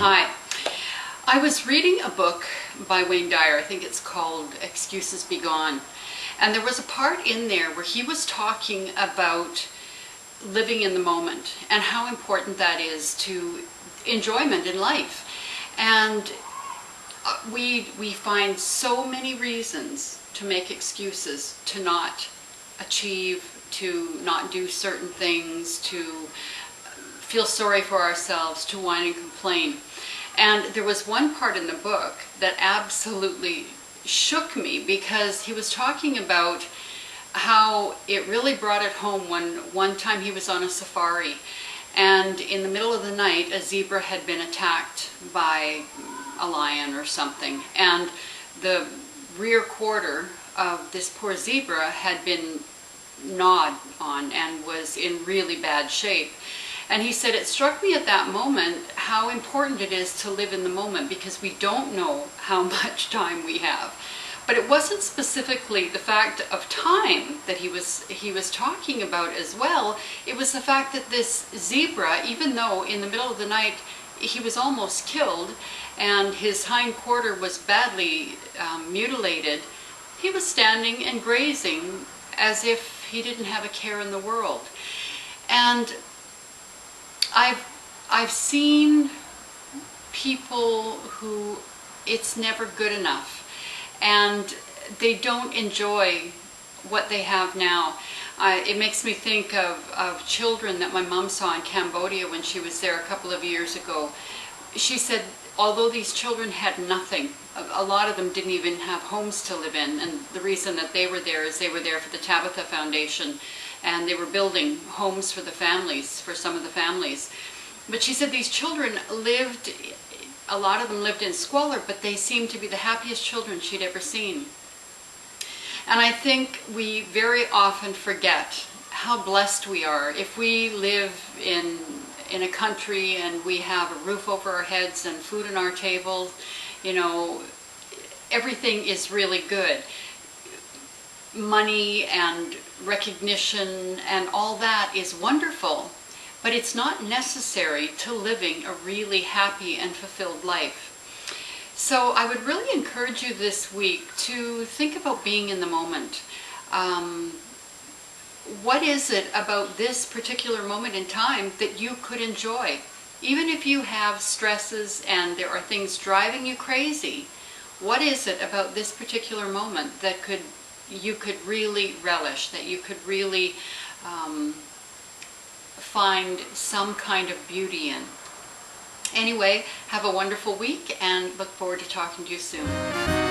Hi. I was reading a book by Wayne Dyer. I think it's called Excuses Begone. And there was a part in there where he was talking about living in the moment and how important that is to enjoyment in life. And we find so many reasons to make excuses, to not achieve, to not do certain things, to feel sorry for ourselves, to whine and complain. And there was one part in the book that absolutely shook me, because he was talking about how it really brought it home when one time he was on a safari, and in the middle of the night a zebra had been attacked by a lion or something, and the rear quarter of this poor zebra had been gnawed on and was in really bad shape. And he said, it struck me at that moment how important it is to live in the moment, because we don't know how much time we have. But it wasn't specifically the fact of time that he was talking about as well. It was the fact that this zebra, even though in the middle of the night he was almost killed and his hind quarter was badly mutilated, he was standing and grazing as if he didn't have a care in the world. And I've seen people who it's never good enough, and they don't enjoy what they have now. It makes me think of children that my mom saw in Cambodia when she was there a couple of years ago. She said, although these children had nothing, a lot of them didn't even have homes to live in, and the reason that they were there is they were there for the Tabitha Foundation, and they were building homes for the families, for some of the families. But she said these children lived, a lot of them lived in squalor, but they seemed to be the happiest children she'd ever seen. And I think we very often forget how blessed we are. If we live in a country and we have a roof over our heads and food on our table, you know, everything is really good. Money and recognition and all that is wonderful, but it's not necessary to living a really happy and fulfilled life. So I would really encourage you this week to think about being in the moment. What is it about this particular moment in time that you could enjoy? Even if you have stresses and there are things driving you crazy, what is it about this particular moment that you could really relish, that you could really find some kind of beauty in? Anyway, have a wonderful week and look forward to talking to you soon.